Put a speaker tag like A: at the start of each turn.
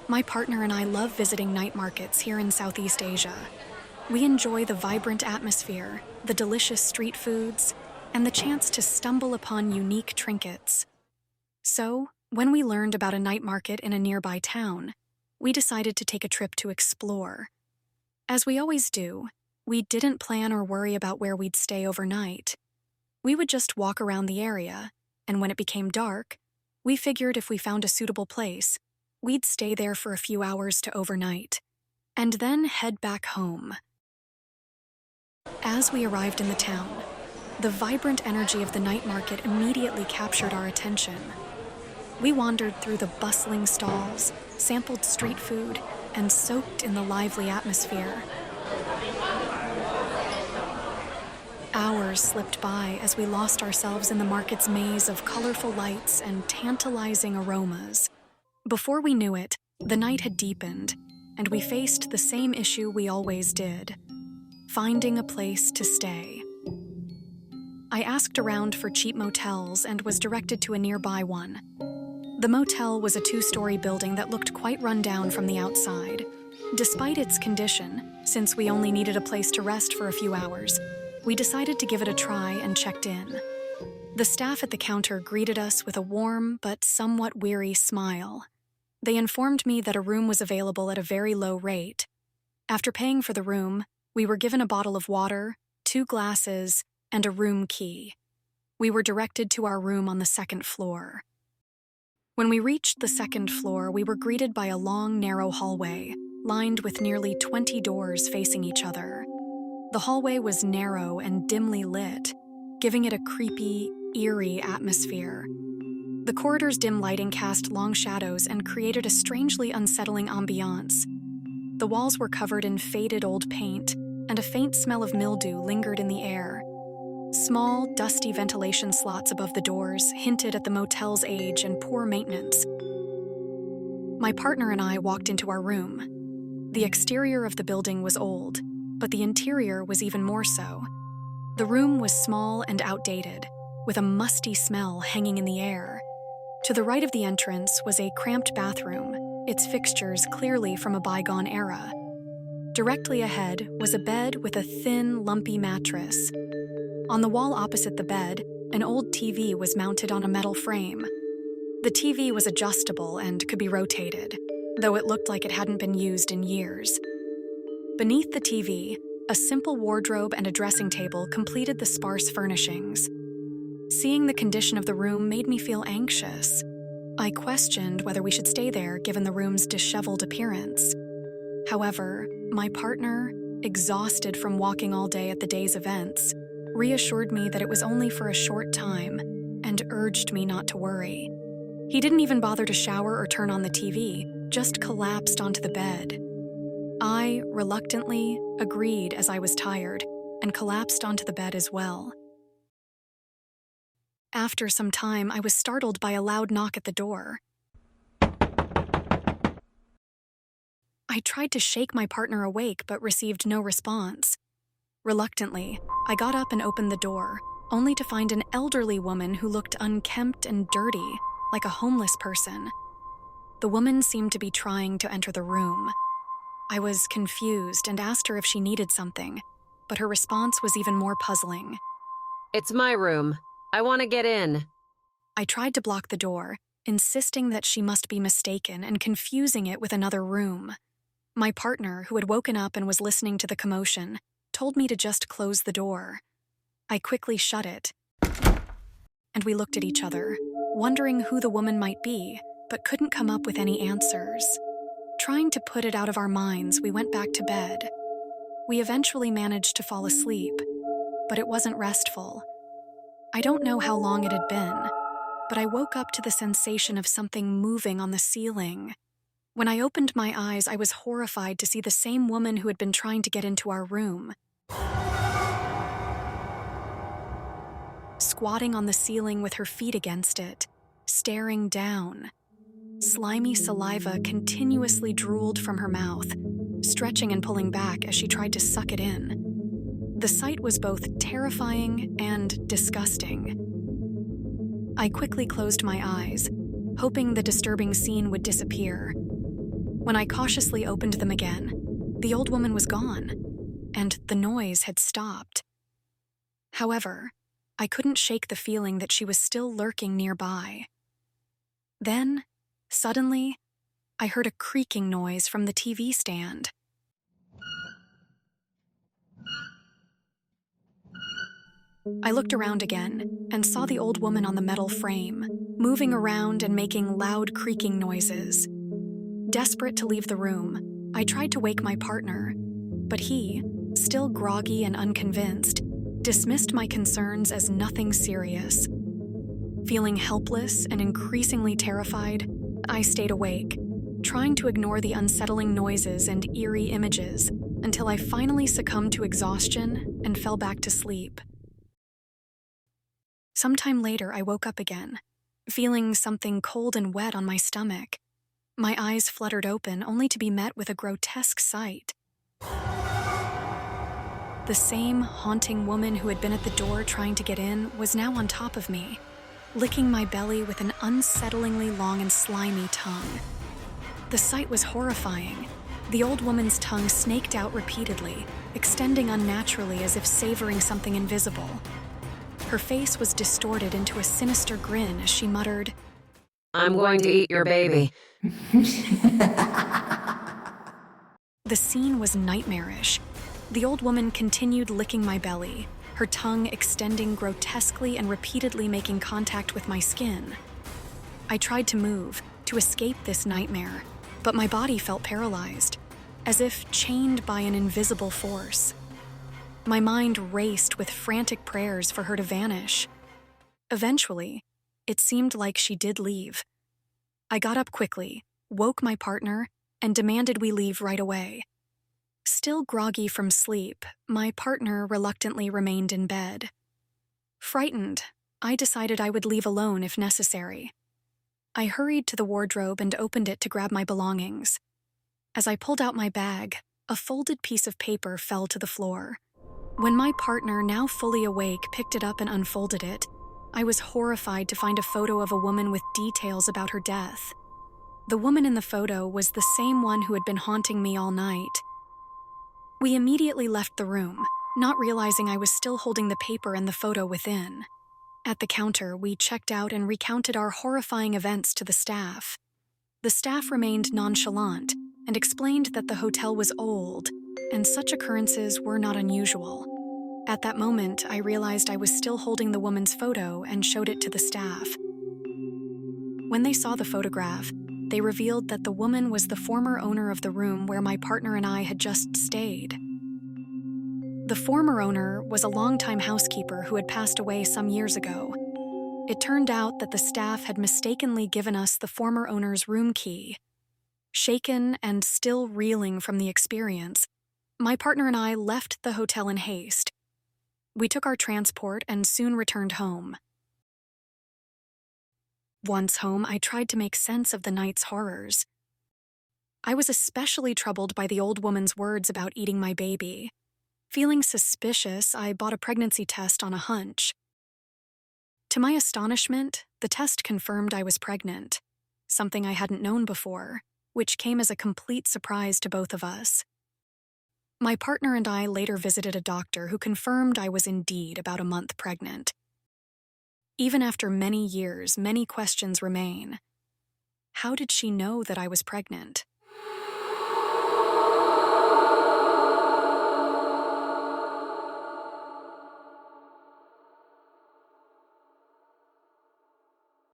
A: My partner and I love visiting night markets here in Southeast Asia. We enjoy the vibrant atmosphere, the delicious street foods, and the chance to stumble upon unique trinkets. So, when we learned about a night market in a nearby town, we decided to take a trip to explore. As we always do, we didn't plan or worry about where we'd stay overnight. We would just walk around the area, and when it became dark, we figured if we found a suitable place, we'd stay there for a few hours to overnight, and then head back home. As we arrived in the town, the vibrant energy of the night market immediately captured our attention. We wandered through the bustling stalls, sampled street food, and soaked in the lively atmosphere. Hours slipped by as we lost ourselves in the market's maze of colorful lights and tantalizing aromas. Before we knew it, the night had deepened, and we faced the same issue we always did: finding a place to stay. I asked around for cheap motels and was directed to a nearby one. The motel was a 2-story building that looked quite run down from the outside. Despite its condition, since we only needed a place to rest for a few hours, we decided to give it a try and checked in. The staff at the counter greeted us with a warm but somewhat weary smile. They informed me that a room was available at a very low rate. After paying for the room, we were given a bottle of water, 2 glasses, and a room key. We were directed to our room on the 2nd floor. When we reached the 2nd floor, we were greeted by a long, narrow hallway, lined with nearly 20 doors facing each other. The hallway was narrow and dimly lit, giving it a creepy, eerie atmosphere. The corridor's dim lighting cast long shadows and created a strangely unsettling ambiance. The walls were covered in faded old paint, and a faint smell of mildew lingered in the air. Small, dusty ventilation slots above the doors hinted at the motel's age and poor maintenance. My partner and I walked into our room. The exterior of the building was old, but the interior was even more so. The room was small and outdated, with a musty smell hanging in the air. To the right of the entrance was a cramped bathroom, its fixtures clearly from a bygone era. Directly ahead was a bed with a thin, lumpy mattress. On the wall opposite the bed, an old TV was mounted on a metal frame. The TV was adjustable and could be rotated, though it looked like it hadn't been used in years. Beneath the TV, a simple wardrobe and a dressing table completed the sparse furnishings. Seeing the condition of the room made me feel anxious. I questioned whether we should stay there given the room's disheveled appearance. However, my partner, exhausted from walking all day at the day's events, reassured me that it was only for a short time and urged me not to worry. He didn't even bother to shower or turn on the TV, just collapsed onto the bed. I, reluctantly, agreed as I was tired and collapsed onto the bed as well. After some time, I was startled by a loud knock at the door. I tried to shake my partner awake but received no response. Reluctantly, I got up and opened the door, only to find an elderly woman who looked unkempt and dirty, like a homeless person. The woman seemed to be trying to enter the room. I was confused and asked her if she needed something, but her response was even more puzzling.
B: "It's my room. I want to get in."
A: I tried to block the door, insisting that she must be mistaken and confusing it with another room. My partner, who had woken up and was listening to the commotion, told me to just close the door. I quickly shut it, and we looked at each other, wondering who the woman might be, but couldn't come up with any answers. Trying to put it out of our minds, we went back to bed. We eventually managed to fall asleep, but it wasn't restful. I don't know how long it had been, but I woke up to the sensation of something moving on the ceiling. When I opened my eyes, I was horrified to see the same woman who had been trying to get into our room. Squatting on the ceiling with her feet against it, staring down. Slimy saliva continuously drooled from her mouth, stretching and pulling back as she tried to suck it in. The sight was both terrifying and disgusting. I quickly closed my eyes, hoping the disturbing scene would disappear. When I cautiously opened them again, the old woman was gone, and the noise had stopped. However, I couldn't shake the feeling that she was still lurking nearby. Then, suddenly, I heard a creaking noise from the TV stand. I looked around again and saw the old woman on the metal frame, moving around and making loud creaking noises. Desperate to leave the room, I tried to wake my partner, but he, still groggy and unconvinced, dismissed my concerns as nothing serious. Feeling helpless and increasingly terrified, I stayed awake, trying to ignore the unsettling noises and eerie images until I finally succumbed to exhaustion and fell back to sleep. Sometime later, I woke up again, feeling something cold and wet on my stomach. My eyes fluttered open, only to be met with a grotesque sight. The same haunting woman who had been at the door trying to get in was now on top of me, licking my belly with an unsettlingly long and slimy tongue. The sight was horrifying. The old woman's tongue snaked out repeatedly, extending unnaturally as if savoring something invisible. Her face was distorted into a sinister grin as she muttered,
B: I'm going to eat your baby.
A: The scene was nightmarish. The old woman continued licking my belly, her tongue extending grotesquely and repeatedly making contact with my skin. I tried to move, to escape this nightmare, but my body felt paralyzed, as if chained by an invisible force. My mind raced with frantic prayers for her to vanish. Eventually, it seemed like she did leave. I got up quickly, woke my partner, and demanded we leave right away. Still groggy from sleep, my partner reluctantly remained in bed. Frightened, I decided I would leave alone if necessary. I hurried to the wardrobe and opened it to grab my belongings. As I pulled out my bag, a folded piece of paper fell to the floor. When my partner, now fully awake, picked it up and unfolded it, I was horrified to find a photo of a woman with details about her death. The woman in the photo was the same one who had been haunting me all night. We immediately left the room, not realizing I was still holding the paper and the photo within. At the counter, we checked out and recounted our horrifying events to the staff. The staff remained nonchalant and explained that the hotel was old, and such occurrences were not unusual. At that moment, I realized I was still holding the woman's photo and showed it to the staff. When they saw the photograph, they revealed that the woman was the former owner of the room where my partner and I had just stayed. The former owner was a longtime housekeeper who had passed away some years ago. It turned out that the staff had mistakenly given us the former owner's room key. Shaken and still reeling from the experience, my partner and I left the hotel in haste. We took our transport and soon returned home. Once home, I tried to make sense of the night's horrors. I was especially troubled by the old woman's words about eating my baby. Feeling suspicious, I bought a pregnancy test on a hunch. To my astonishment, the test confirmed I was pregnant, something I hadn't known before, which came as a complete surprise to both of us. My partner and I later visited a doctor who confirmed I was indeed about a month pregnant. Even after many years, many questions remain. How did she know that I was pregnant?